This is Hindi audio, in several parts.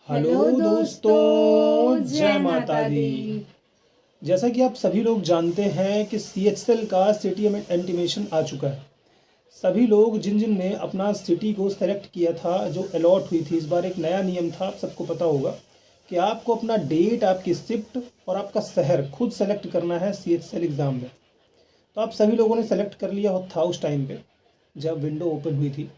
हेलो दोस्तों, जय माता दी। जैसा कि आप सभी लोग जानते हैं कि CHL का सिटी इंटीमेशन आ चुका है। सभी लोग जिन जिन ने अपना सिटी को सेलेक्ट किया था, जो अलॉट हुई थी, इस बार एक नया नियम था, आप सबको पता होगा कि आपको अपना डेट, आपकी शिफ्ट और आपका शहर खुद सेलेक्ट करना है CHL एग्ज़ाम में। तो आप सभी लोगों ने सेलेक्ट कर लिया था उस टाइम पे जब विंडो ओपन हुई थी।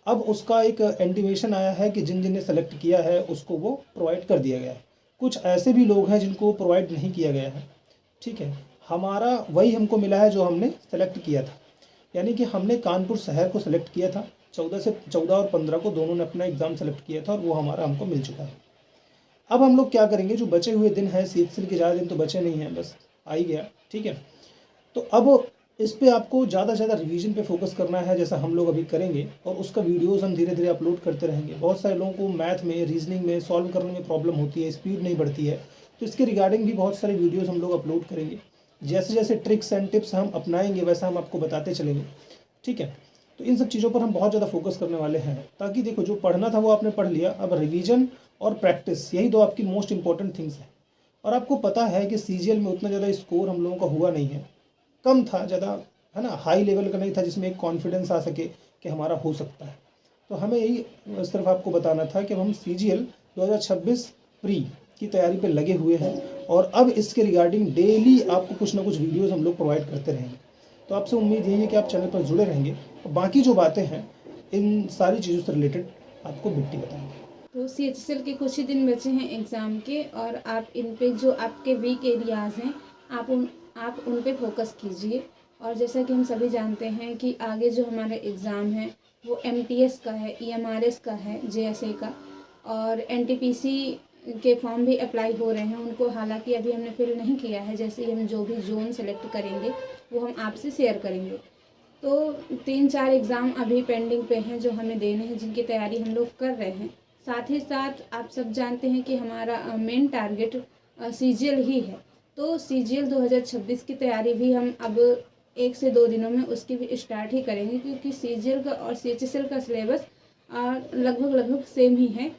अब उसका एक इंटीमेशन आया है कि जिन जिन ने सेलेक्ट किया है उसको वो प्रोवाइड कर दिया गया है। कुछ ऐसे भी लोग हैं जिनको प्रोवाइड नहीं किया गया है। ठीक है, हमारा वही हमको मिला है जो हमने सेलेक्ट किया था। यानी कि हमने कानपुर शहर को सेलेक्ट किया था। 14 और 15 को दोनों ने अपना एग्ज़ाम सेलेक्ट किया था और वो हमारा हमको मिल चुका है। अब हम लोग क्या करेंगे, जो बचे हुए दिन हैं, CHL के ज़्यादा दिन तो बचे नहीं हैं, बस आ ही गया। ठीक है, तो अब इस पे आपको ज़्यादा से ज़्यादा रिवीजन पे फोकस करना है, जैसा हम लोग अभी करेंगे, और उसका वीडियोस हम धीरे धीरे अपलोड करते रहेंगे। बहुत सारे लोगों को मैथ में, रीजनिंग में सॉल्व करने में प्रॉब्लम होती है, स्पीड नहीं बढ़ती है, तो इसके रिगार्डिंग भी बहुत सारे वीडियोस हम लोग अपलोड करेंगे। जैसे जैसे ट्रिक्स एंड टिप्स हम अपनाएंगे वैसा हम आपको बताते चलेंगे। ठीक है, तो इन सब चीज़ों पर हम बहुत ज़्यादा फोकस करने वाले हैं, ताकि देखो जो पढ़ना था वो आपने पढ़ लिया, अब रिवीजन और प्रैक्टिस, यही दो आपकी मोस्ट इंपॉर्टेंट थिंग्स हैं। और आपको पता है कि CGL में उतना ज़्यादा स्कोर हम लोगों का हुआ नहीं है, कम था, ज़्यादा है ना, हाई लेवल का नहीं था जिसमें एक कॉन्फिडेंस आ सके कि हमारा हो सकता है। तो हमें यही सिर्फ आपको बताना था कि हम CGL 2026 प्री की तैयारी पे लगे हुए हैं, और अब इसके रिगार्डिंग डेली आपको कुछ ना कुछ वीडियोस हम लोग प्रोवाइड करते रहेंगे। तो आपसे उम्मीद यही है कि आप चैनल पर जुड़े रहेंगे, और बाकी जो बातें हैं इन सारी चीज़ों से रिलेटेड आपको बिट्टी बताएंगे। तो CHL के कुछ ही दिन बचे हैं एग्ज़ाम के, और आप इन पे जो आपके वीक एरियाज़ हैं आप उन पे फोकस कीजिए। और जैसा कि हम सभी जानते हैं कि आगे जो हमारे एग्ज़ाम है वो MTS का है, EMRS का है, JSA का, और NTPC के फॉर्म भी अप्लाई हो रहे हैं उनको। हालांकि अभी हमने फिल नहीं किया है, जैसे ही हम जो भी जोन सेलेक्ट करेंगे वो हम आपसे शेयर करेंगे। तो 3-4 एग्ज़ाम अभी पेंडिंग पे हैं जो हमें देने हैं, जिनकी तैयारी हम लोग कर रहे हैं। साथ ही साथ आप सब जानते हैं कि हमारा मेन टारगेट CGL ही है। तो CGL 2026 की तैयारी भी हम अब 1 से 2 दिनों में उसकी भी स्टार्ट ही करेंगे, क्योंकि CGL का और CHSL का सिलेबस लगभग सेम ही है।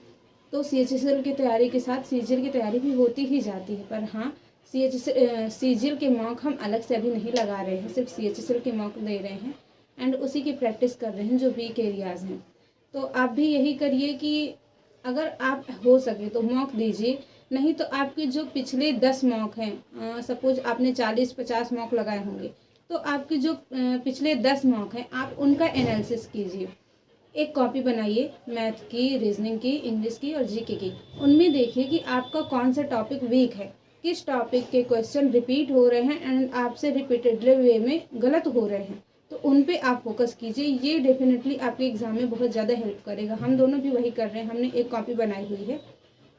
तो CHSL की तैयारी के साथ CGL की तैयारी भी होती ही जाती है, पर हाँ, CGL के मॉक हम अलग से अभी नहीं लगा रहे हैं, सिर्फ CHSL के मॉक दे रहे हैं एंड उसी की प्रैक्टिस कर रहे हैं जो वीक एरियाज़ हैं। तो आप भी यही करिए कि अगर आप हो सके तो मॉक दीजिए, नहीं तो आपके जो पिछले 10 मॉक हैं, सपोज आपने 40-50 मॉक लगाए होंगे, तो आपके जो पिछले 10 मॉक हैं आप उनका एनालिसिस कीजिए। एक कॉपी बनाइए मैथ की, रीजनिंग की, इंग्लिश की और जीके की। उनमें देखिए कि आपका कौन सा टॉपिक वीक है, किस टॉपिक के क्वेश्चन रिपीट हो रहे हैं एंड आपसे रिपीटेडली वे में गलत हो रहे हैं, तो उन पे आप फोकस कीजिए। ये डेफिनेटली आपके एग्ज़ाम में बहुत ज़्यादा हेल्प करेगा। हम दोनों भी वही कर रहे हैं, हमने एक कॉपी बनाई हुई है,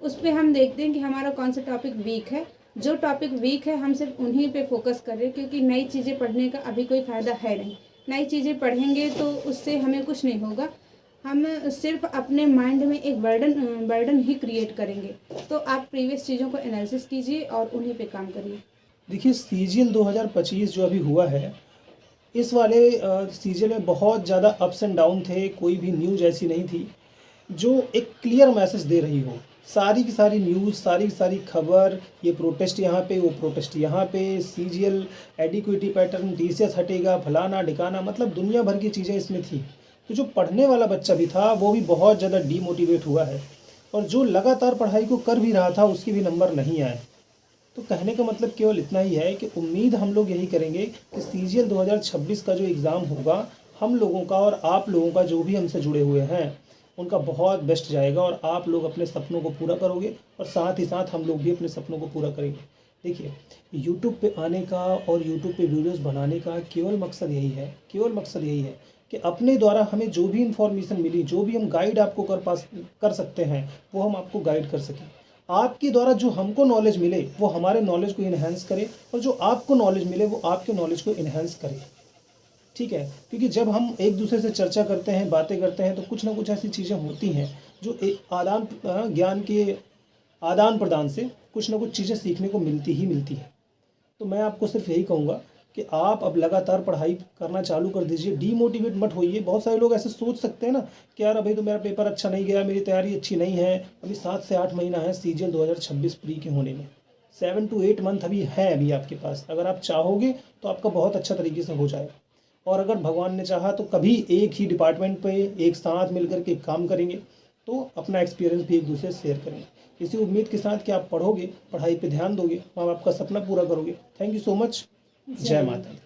उस पर हम देखते हैं कि हमारा कौन सा टॉपिक वीक है। जो टॉपिक वीक है हम सिर्फ उन्हीं पे फोकस कर रहे हैं, क्योंकि नई चीज़ें पढ़ने का अभी कोई फ़ायदा है नहीं। नई चीज़ें पढ़ेंगे तो उससे हमें कुछ नहीं होगा, हम सिर्फ अपने माइंड में एक बर्डन ही क्रिएट करेंगे। तो आप प्रीवियस चीज़ों को एनालिसिस कीजिए और उन्हीं पे काम करिए। देखिए, CGL 2025 जो अभी हुआ है, इस वाले CGL में बहुत ज़्यादा अप्स एंड डाउन थे। कोई भी न्यूज़ ऐसी नहीं थी जो एक क्लियर मैसेज दे रही हो। सारी की सारी न्यूज़, सारी की सारी खबर, ये प्रोटेस्ट यहाँ पे, वो प्रोटेस्ट यहाँ पे, CGL एडिक्विटी पैटर्न, TCS हटेगा, फलाना ढिकाना, मतलब दुनिया भर की चीज़ें इसमें थी। तो जो पढ़ने वाला बच्चा भी था वो भी बहुत ज़्यादा डीमोटिवेट हुआ है, और जो लगातार पढ़ाई को कर भी रहा था उसके भी नंबर नहीं आए। तो कहने का मतलब केवल इतना ही है कि उम्मीद हम लोग यही करेंगे कि CGL 2026 का जो एग्ज़ाम होगा, हम लोगों का और आप लोगों का, जो भी हमसे जुड़े हुए हैं, उनका बहुत बेस्ट जाएगा, और आप लोग अपने सपनों को पूरा करोगे, और साथ ही साथ हम लोग भी अपने सपनों को पूरा करेंगे। देखिए, यूट्यूब पे आने का और यूट्यूब पे वीडियोस बनाने का केवल मकसद यही है, केवल मकसद यही है कि अपने द्वारा हमें जो भी इन्फॉर्मेशन मिली, जो भी हम गाइड आपको कर सकते हैं, वो हम आपको गाइड कर सकें। आपके द्वारा जो हमको नॉलेज मिले वो हमारे नॉलेज को इन्हेंस करे, और जो आपको नॉलेज मिले वो आपके नॉलेज को इन्हेंस करे। ठीक है, क्योंकि जब हम एक दूसरे से चर्चा करते हैं, बातें करते हैं, तो कुछ ना कुछ ऐसी चीज़ें होती हैं जो ज्ञान के आदान प्रदान से कुछ ना कुछ चीज़ें सीखने को मिलती ही मिलती है। तो मैं आपको सिर्फ यही कहूँगा कि आप अब लगातार पढ़ाई करना चालू कर दीजिए, डीमोटिवेट मत होइए। बहुत सारे लोग ऐसे सोच सकते हैं ना कि यार अभी तो मेरा पेपर अच्छा नहीं गया, मेरी तैयारी अच्छी नहीं है, अभी 7 से 8 महीना है CGL 2026 प्री के होने में, 7 to 8 मंथ अभी है अभी आपके पास। अगर आप चाहोगे तो आपका बहुत अच्छा तरीके से हो जाएगा। और अगर भगवान ने चाहा तो कभी एक ही डिपार्टमेंट पे एक साथ मिलकर के काम करेंगे, तो अपना एक्सपीरियंस भी एक दूसरे से शेयर करेंगे। इसी उम्मीद के साथ कि आप पढ़ोगे, पढ़ाई पे ध्यान दोगे, माँ बाप का सपना पूरा करोगे। Thank you so much. जय माता दी।